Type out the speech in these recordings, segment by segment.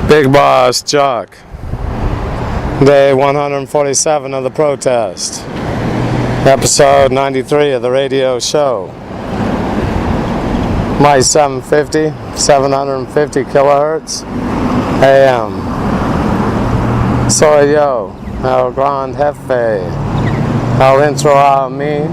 Bigbossjock, day 147 of the protest, episode 93 of the radio show. My 750 kilohertz AM. Soy yo, el gran jefe, el intro a mí,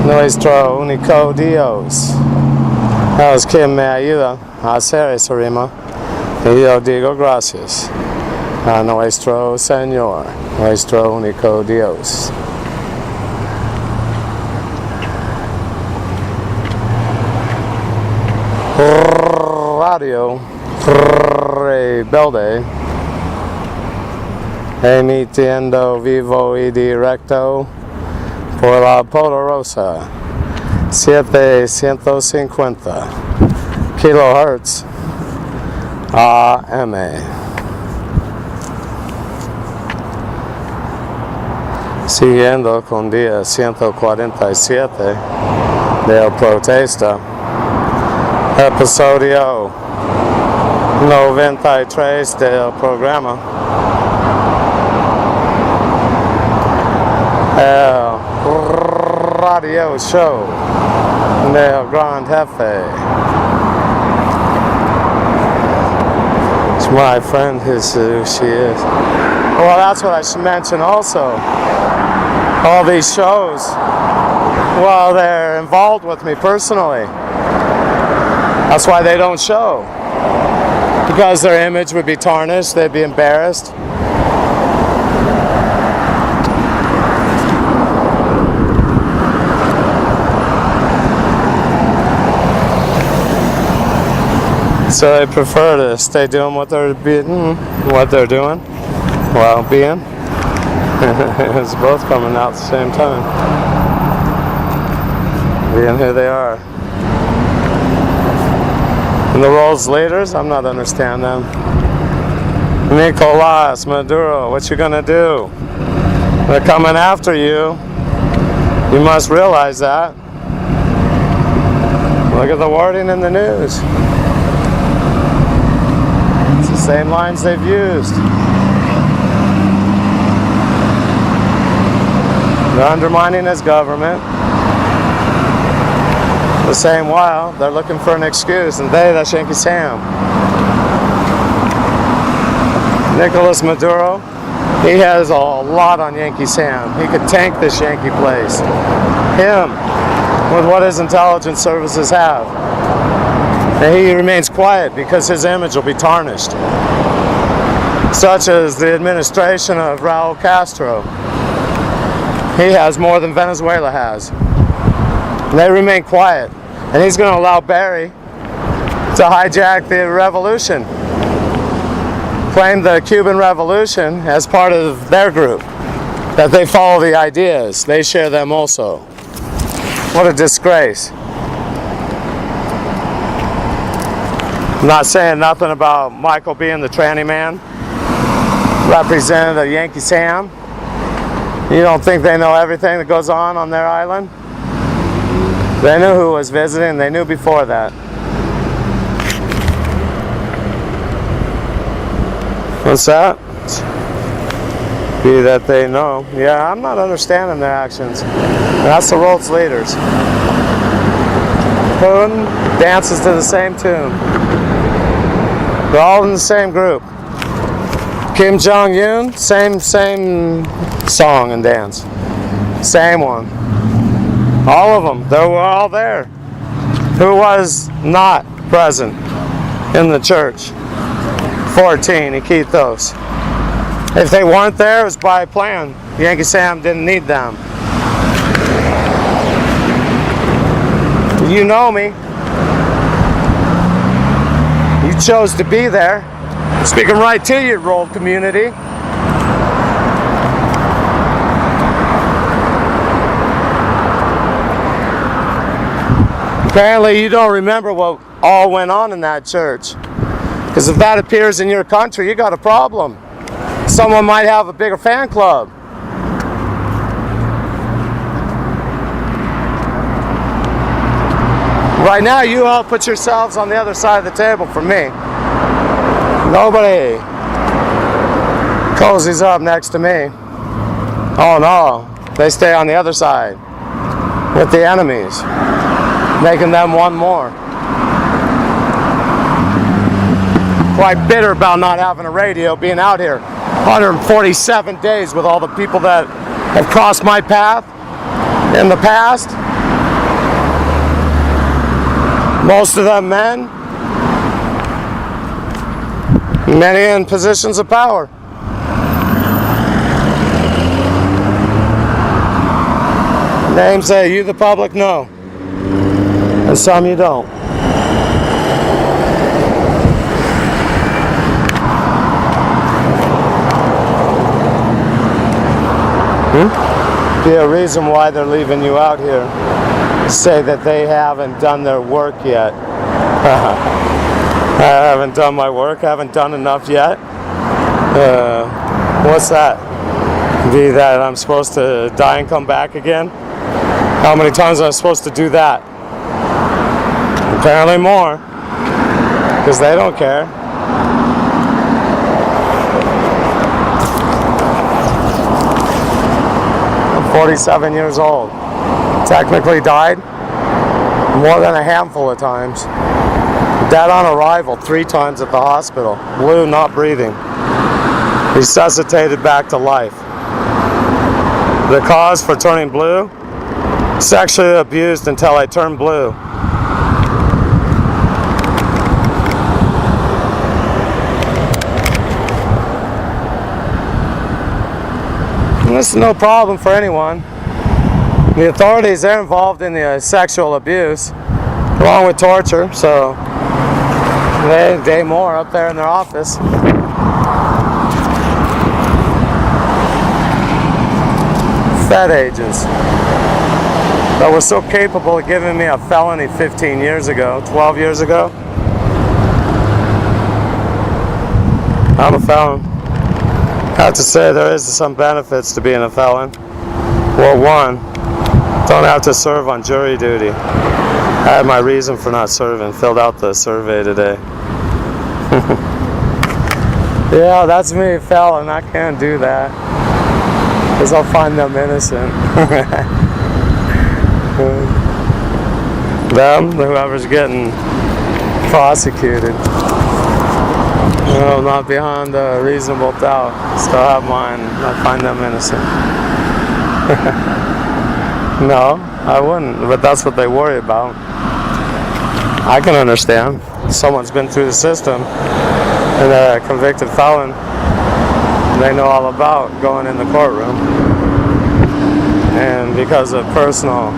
nuestro único Dios, es quien me ayuda a hacer esa rima. Y yo digo gracias a nuestro Señor, nuestro único Dios. Radio Rebelde, emitiendo vivo y directo por la poderosa 750 kilohertz AM. Siguiendo con día 147 del protesta, episodio 93 del programa, el radio show del gran jefe. My friend is who she is. Well, that's what I should mention also. All these shows, well, they're involved with me personally. That's why they don't show. Because their image would be tarnished, they'd be embarrassed. So they prefer to stay doing what they're doing. Well, being. It's both coming out at the same time. Being who they are. And the world's leaders, I'm not understanding them. Nicolas Maduro, what you gonna do? They're coming after you. You must realize that. Look at the wording in the news. Same lines they've used. They're undermining his government. The same while they're looking for an excuse, and that's Yankee Sam. Nicolas Maduro, he has a lot on Yankee Sam. He could tank this Yankee place. Him, with what his intelligence services have. And he remains quiet because his image will be tarnished. Such as the administration of Raul Castro. He has more than Venezuela has. And they remain quiet. And he's going to allow Barry to hijack the revolution. Claim the Cuban Revolution as part of their group. That they follow the ideas. They share them also. What a disgrace. I'm not saying nothing about Michael being the tranny man, representative of Yankee Sam. You don't think they know everything that goes on their island? They knew who was visiting, they knew before that. What's that? Be that they know. Yeah, I'm not understanding their actions. That's the world's leaders. Putin dances to the same tune. They're all in the same group. Kim Jong-un, same song and dance. Same one. All of them, they were all there. Who was not present in the church? 14, Iquitos. If they weren't there, it was by plan. Yankee Sam didn't need them. You know me. You chose to be there. Speaking right to you, world community. Apparently you don't remember what all went on in that church. Because if that appears in your country, you got a problem. Someone might have a bigger fan club. Right now, you all put yourselves on the other side of the table from me. Nobody cozies up next to me. Oh no, they stay on the other side with the enemies, making them one more. Quite bitter about not having a radio, being out here 147 days with all the people that have crossed my path in the past. Most of them men, many in positions of power. Names that you, the public, know, and some you don't. Be a reason why they're leaving you out here. Say that they haven't done their work yet. I haven't done my work, I haven't done enough yet. What's that? Be that I'm supposed to die and come back again? How many times am I supposed to do that? Apparently more, because they don't care. I'm 47 years old. Technically died more than a handful of times. Dead on arrival 3 times at the hospital. Blue, not breathing. Resuscitated back to life. The cause for turning blue? Sexually abused until I turned blue. And this is no problem for anyone. The authorities, they're involved in the sexual abuse along with torture, so they more up there in their office. Fed agents that were so capable of giving me a felony 15 years ago, 12 years ago. I'm a felon. I have to say there is some benefits to being a felon. Well, one, don't have to serve on jury duty. I had my reason for not serving, filled out the survey today. Yeah, that's me, felon. I can't do that, because I'll find them innocent. Them, whoever's getting prosecuted. No, not beyond a reasonable doubt. Still have mine. I find them innocent. No, I wouldn't, but that's what they worry about. I can understand. Someone's been through the system and a convicted felon, they know all about going in the courtroom. And because of personal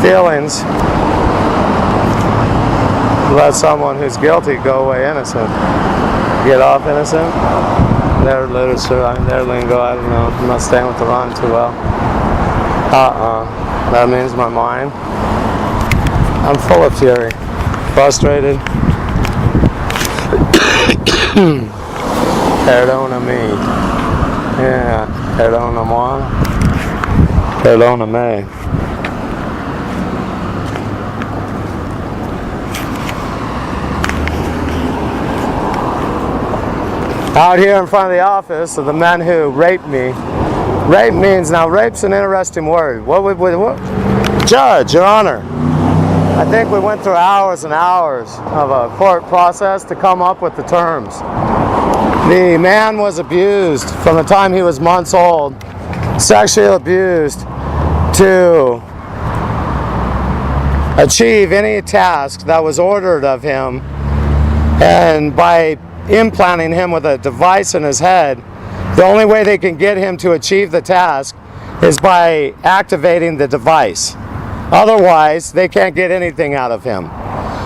feelings, let someone who's guilty go away innocent. Get off innocent. Their literature, their lingo, I don't know. I'm not staying with the rhyme too well. That means my mind. I'm full of fury. Frustrated. Perdona-me. Yeah. Perdona-moi. Perdona-me. Out here in front of the office of the men who raped me. Rape means, now rape's an interesting word. What? Judge, Your Honor, I think we went through hours and hours of a court process to come up with the terms. The man was abused from the time he was months old, sexually abused to achieve any task that was ordered of him, and by implanting him with a device in his head, the only way they can get him to achieve the task is by activating the device. Otherwise, they can't get anything out of him.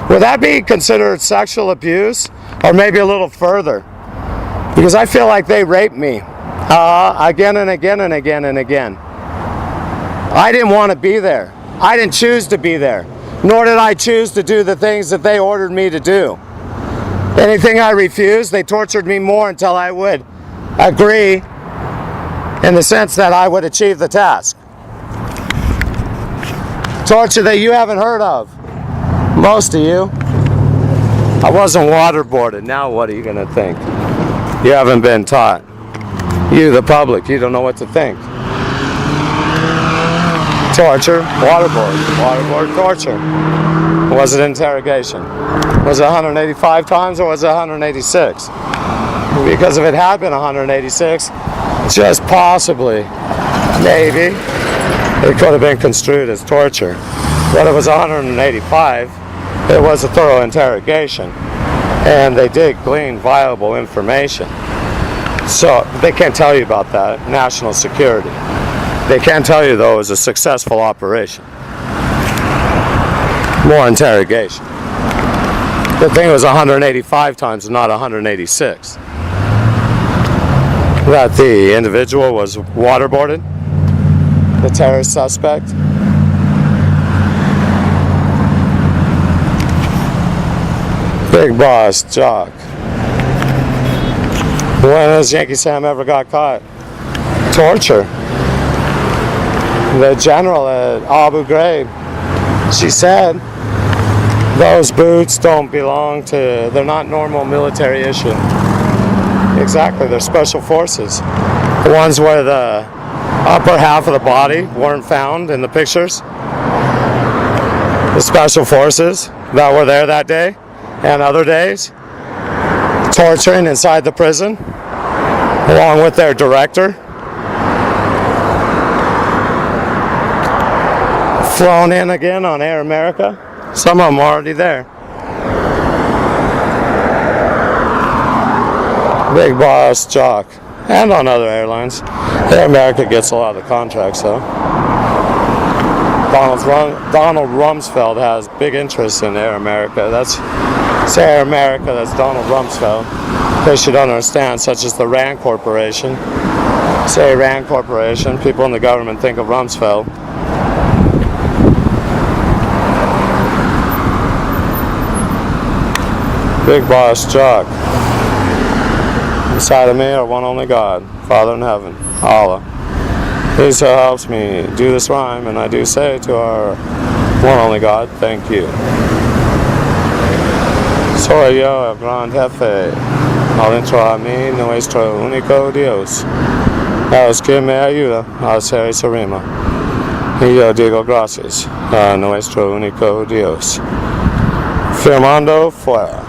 Would that be considered sexual abuse, or maybe a little further? Because I feel like they raped me again and again and again and again. I didn't want to be there. I didn't choose to be there, nor did I choose to do the things that they ordered me to do. Anything I refused, they tortured me more until I would agree, in the sense that I would achieve the task. Torture that you haven't heard of, most of you. I wasn't waterboarded. Now what are you going to think? You haven't been taught. You, the public, you don't know what to think. Torture, waterboard, torture. Was it interrogation? Was it 185 times or was it 186? Because if it had been 186, just possibly, maybe, it could have been construed as torture. But it was 185, it was a thorough interrogation. And they did glean viable information. So they can't tell you about that, national security. They can't tell you, though, it was a successful operation. More interrogation. The thing was 185 times, not 186. That the individual was waterboarded, the terrorist suspect. Bigbossjock. When has Yankee Sam ever got caught? Torture. The general at Abu Ghraib, she said, those boots don't belong to, they're not normal military issue. Exactly, they're special forces. The ones where the upper half of the body weren't found in the pictures. The special forces that were there that day and other days, torturing inside the prison, along with their director. Flown in again on Air America. Some of them are already there. Bigbossjock. And on other airlines. Air America gets a lot of the contracts, though. Donald Rumsfeld has big interest in Air America. It's Air America, that's Donald Rumsfeld. In case you don't understand, such as the RAND Corporation. Say RAND Corporation, people in the government think of Rumsfeld. Bigbossjock. Inside of me are one only God, Father in heaven, Allah. He who helps me do this rhyme, and I do say to our one only God, thank you. Soy yo el gran jefe, al dentro a mí nuestro único Dios. Es que me ayuda a hacer esa rima. Y yo digo gracias a nuestro único Dios. Firmando fuera.